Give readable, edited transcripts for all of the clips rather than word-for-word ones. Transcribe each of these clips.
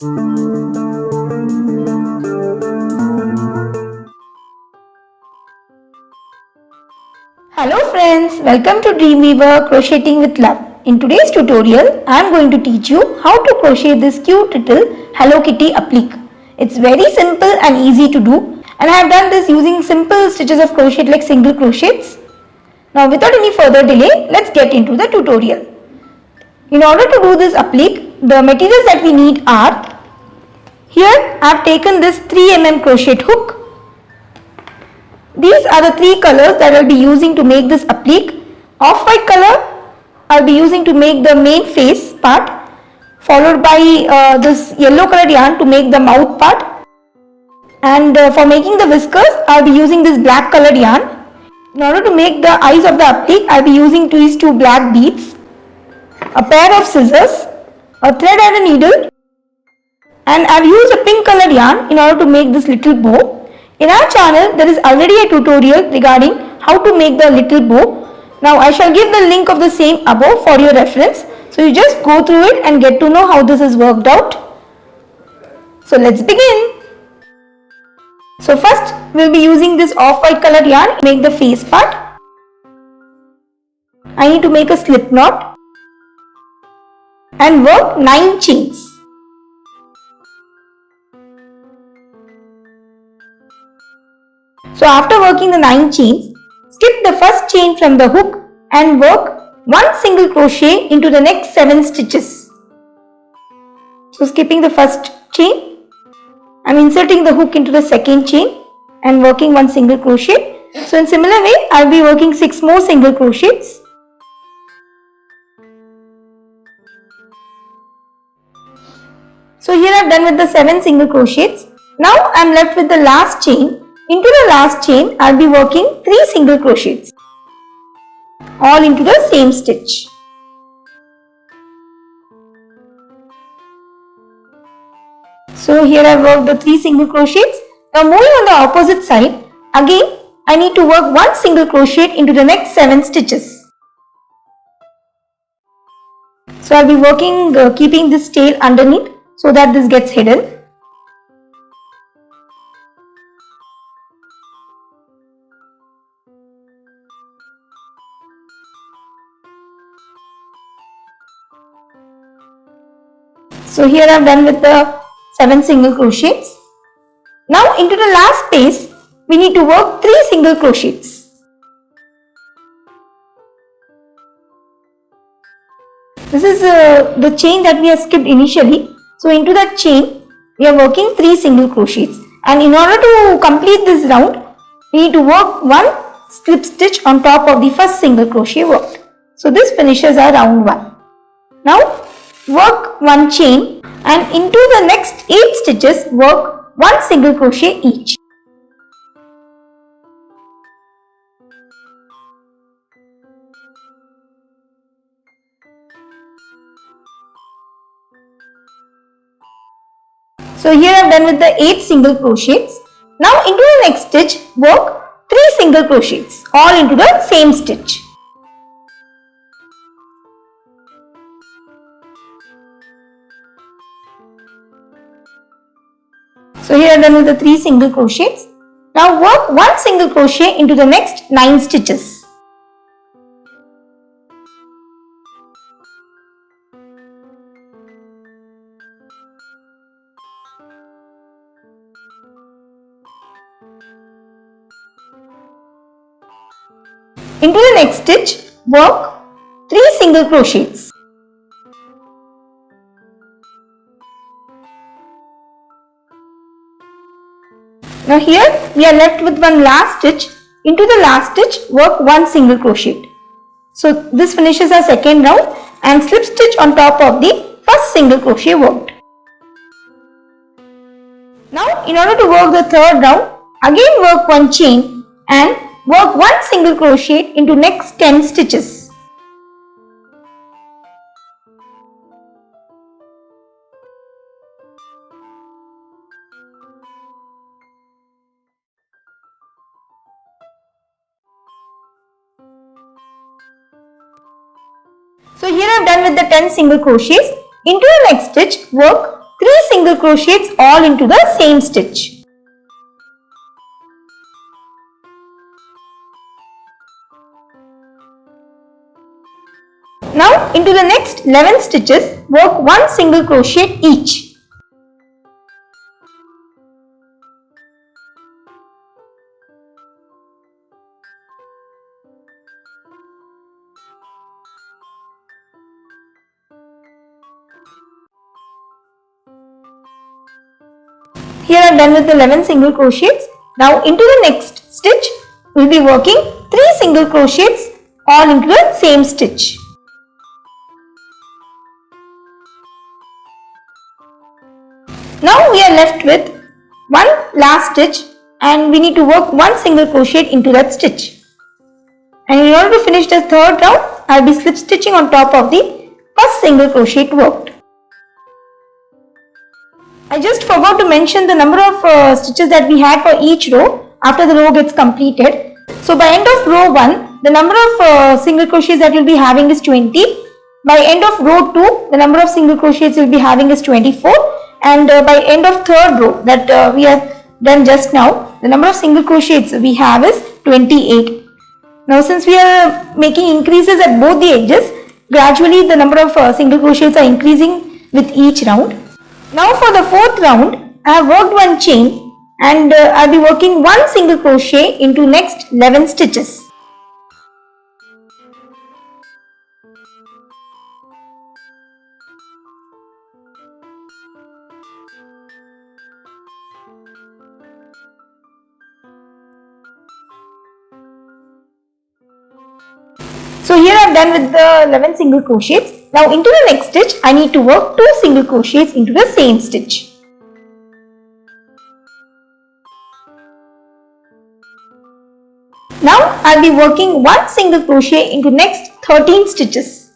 Hello friends, welcome to Dreamweaver Crocheting with Love. In today's tutorial, I am going to teach you how to crochet this cute little Hello Kitty applique. It's very simple and easy to do, and I have done this using simple stitches of crochet like single crochets. Now without any further delay, let's get into the tutorial. In order to do this applique, the materials that we need are, here I have taken this 3mm crochet hook. These are the three colors that I will be using to make this applique. Off-white color I will be using to make the main face part, followed by this yellow colored yarn to make the mouth part, and for making the whiskers I will be using this black colored yarn. In order to make the eyes of the applique, I will be using these two black beads, a pair of scissors, a thread and a needle, and I have used a pink colored yarn in order to make this little bow. In our channel, there is already a tutorial regarding how to make the little bow. Now I shall give the link of the same above for your reference. So you just go through it and get to know how this is worked out. So let's begin. So first we will be using this off-white colored yarn to make the face part. I need to make a slip knot and work 9 chains. So after working the 9 chains, skip the first chain from the hook and work one single crochet into the next 7 stitches. So skipping the first chain, I am inserting the hook into the second chain and working one single crochet. So in similar way, I will be working 6 more single crochets. So here I have done with the 7 single crochets. Now I am left with the last chain. Into the last chain, I will be working 3 single crochets, all into the same stitch. So here I have worked the 3 single crochets. Now moving on the opposite side, again I need to work 1 single crochet into the next 7 stitches. So I will be working keeping this tail underneath so that this gets hidden. So here I have done with the 7 single crochets. Now into the last space, we need to work 3 single crochets. This is the chain that we have skipped initially. So into that chain, we are working 3 single crochets. And in order to complete this round, we need to work 1 slip stitch on top of the first single crochet worked. So this finishes our round 1. Now work 1 chain and into the next 8 stitches work 1 single crochet each. So here I have done with the 8 single crochets. Now into the next stitch work 3 single crochets, all into the same stitch. So here I am done with the 3 single crochets. Now work 1 single crochet into the next 9 stitches. Into the next stitch, work 3 single crochets. Now here we are left with one last stitch. Into the last stitch, work 1 single crochet. So this finishes our second round and slip stitch on top of the first single crochet worked. Now in order to work the third round, again work 1 chain and work 1 single crochet into next 10 stitches. So here I have done with the 10 single crochets. Into the next stitch, work 3 single crochets all into the same stitch. Now into the next 11 stitches, work 1 single crochet each. Here I am done with the 11 single crochets. Now into the next stitch, we will be working 3 single crochets all into the same stitch. Now we are left with one last stitch and we need to work 1 single crochet into that stitch. And in order to finish the third round, I will be slip stitching on top of the first single crochet worked. I just forgot to mention the number of stitches that we had for each row after the row gets completed. So by end of row 1, the number of single crochets that you will be having is 20. By end of row 2, the number of single crochets you will be having is 24. And by end of third row that we have done just now, the number of single crochets we have is 28. Now since we are making increases at both the edges, gradually the number of single crochets are increasing with each round. Now for the fourth round, I have worked one chain and I will be working 1 single crochet into next 11 stitches. So here I am done with the 11 single crochets. Now into the next stitch, I need to work 2 single crochets into the same stitch. Now I will be working 1 single crochet into next 13 stitches.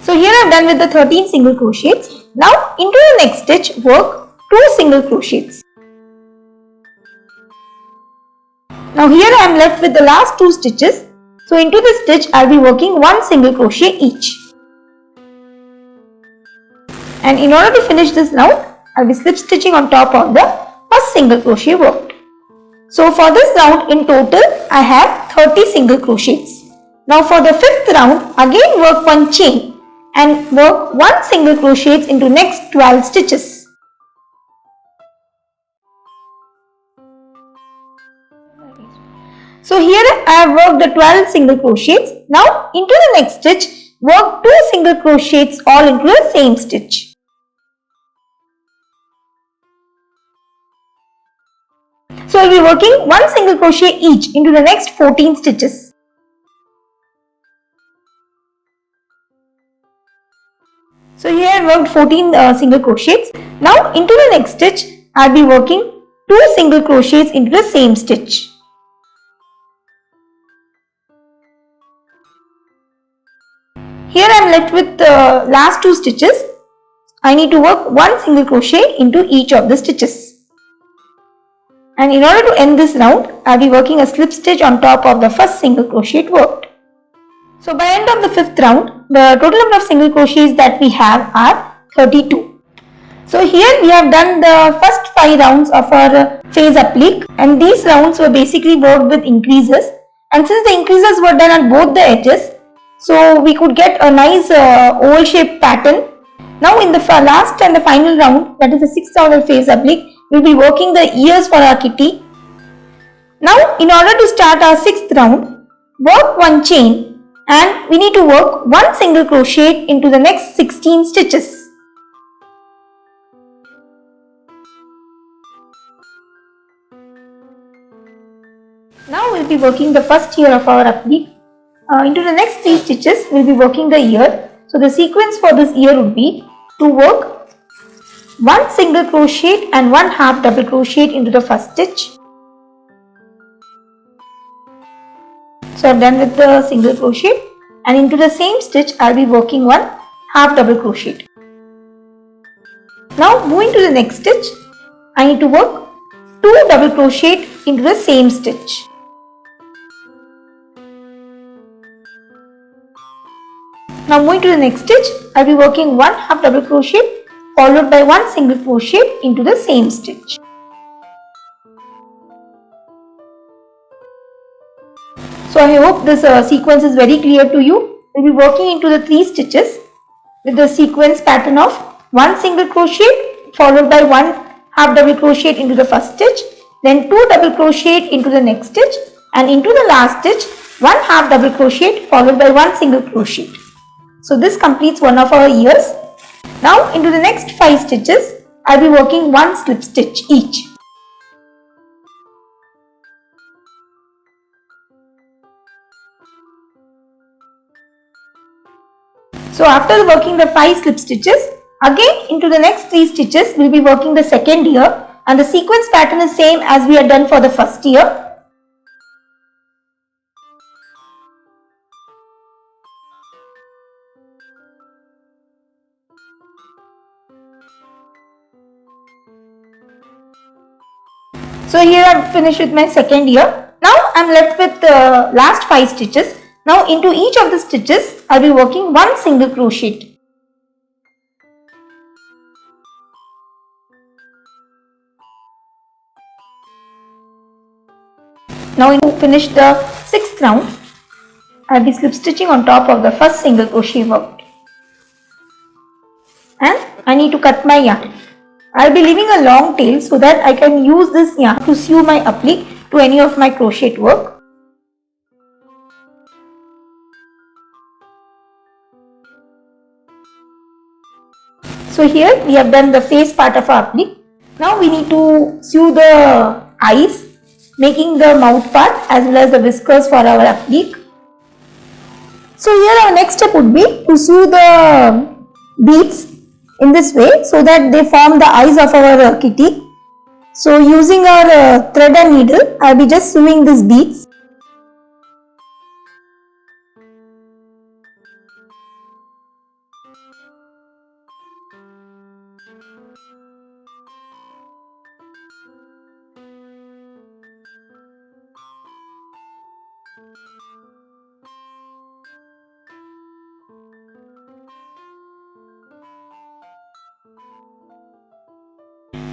So here I am done with the 13 single crochets. Now into the next stitch, work 2 single crochets. Now here I am left with the last 2 stitches. So into this stitch I will be working 1 single crochet each. And in order to finish this round, I will be slip stitching on top of the first single crochet worked. So for this round in total I have 30 single crochets. Now for the fifth round, again work one chain and work 1 single crochet into next 12 stitches. So here I have worked the 12 single crochets. Now into the next stitch, work 2 single crochets all into the same stitch. So I will be working 1 single crochet each into the next 14 stitches. So here I worked 14 single crochets. Now into the next stitch, I will be working 2 single crochets into the same stitch. Here I am left with the last 2 stitches. I need to work 1 single crochet into each of the stitches. And in order to end this round, I will be working a slip stitch on top of the first single crochet worked. So by end of the 5th round, the total number of single crochets that we have are 32. So here we have done the first 5 rounds of our phase applique, and these rounds were basically worked with increases, and since the increases were done on both the edges, so we could get a nice oval shaped pattern. Now in the last and the final round, that is the 6th round of phase applique, we will be working the ears for our kitty. Now in order to start our 6th round, work one chain and we need to work 1 single crochet into the next 16 stitches. Now we will be working the first ear of our applique. Into the next 3 stitches, we will be working the ear. So the sequence for this ear would be to work 1 single crochet and 1 half double crochet into the first stitch. So I have done with the single crochet, and into the same stitch I will be working 1 half double crochet. Now moving to the next stitch, I need to work 2 double crochet into the same stitch. Now moving to the next stitch, I will be working one half double crochet followed by one single crochet into the same stitch. So I hope this sequence is very clear to you. We will be working into the 3 stitches with the sequence pattern of one single crochet followed by one half double crochet into the first stitch, then 2 double crochet into the next stitch, and into the last stitch one half double crochet followed by one single crochet. So this completes one of our ears. Now into the next 5 stitches, I will be working one slip stitch each. So after working the 5 slip stitches, again into the next 3 stitches we will be working the second ear, and the sequence pattern is same as we had done for the first ear. So here I am finished with my second ear. Now I am left with the last 5 stitches. Now into each of the stitches I will be working one single crochet. Now to finish the 6th round, I will be slip stitching on top of the first single crochet worked. And I need to cut my yarn. I will be leaving a long tail so that I can use this yarn to sew my applique to any of my crochet work. So here we have done the face part of our applique. Now we need to sew the eyes, making the mouth part as well as the whiskers for our applique. So here our next step would be to sew the beads in this way so that they form the eyes of our kitty. So using our thread and needle, I will be just sewing these beads.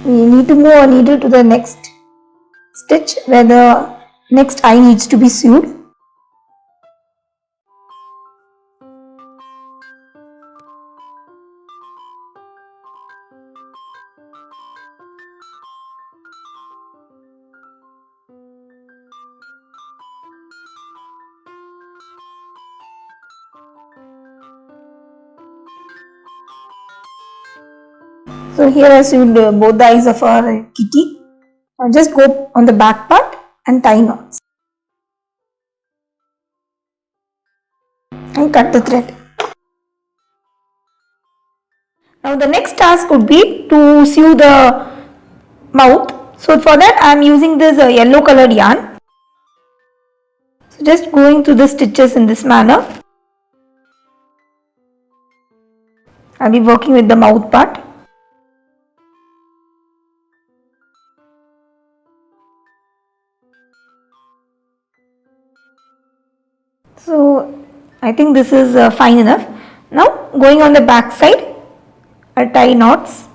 We need to move our needle to the next stitch where the next eye needs to be sewed. So here I sewed both the eyes of our kitty. Now just go on the back part and tie knots and cut the thread. Now the next task would be to sew the mouth. So for that I am using this yellow colored yarn. So just going through the stitches in this manner. I will be working with the mouth part. So I think this is fine enough. Now going on the back side, I'll tie knots.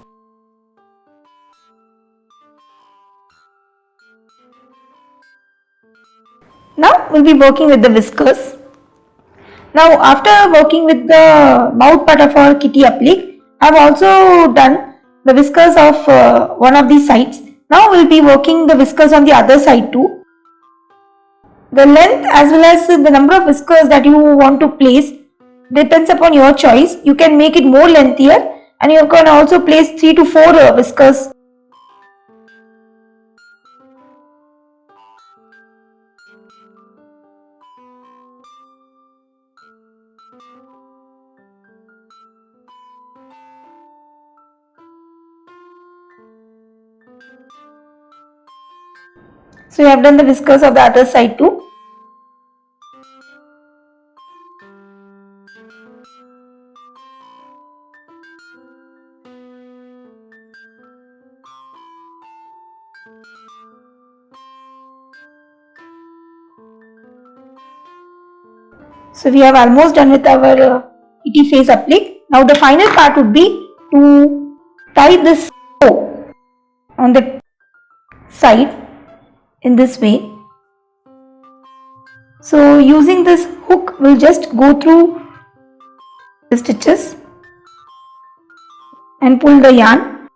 Now we'll be working with the whiskers. Now after working with the mouth part of our kitty applique, I have also done the whiskers of one of these sides. Now we'll be working the whiskers on the other side too. The length as well as the number of whiskers that you want to place depends upon your choice. You can make it more lengthier and you can also place 3 to 4 whiskers. So you have done the whiskers of the other side too. So we have almost done with our kitty face applique. Now the final part would be to tie this bow on the side in this way. So using this hook, we'll just go through the stitches and pull the yarn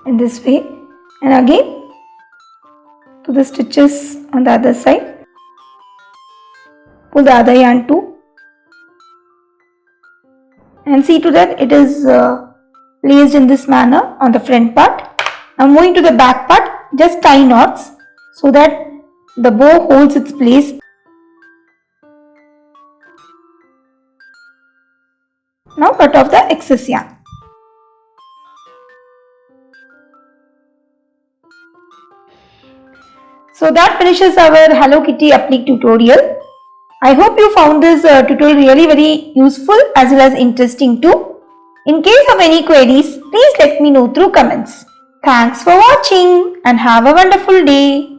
in this way, and again to the stitches on the other side, pull the other yarn too, and see to that it is placed in this manner on the front part. Now moving to the back part, just tie knots so that the bow holds its place. Now cut off the excess yarn. So that finishes our Hello Kitty Applique tutorial. I hope you found this tutorial really very useful as well as interesting too. In case of any queries, please let me know through comments. Thanks for watching and have a wonderful day.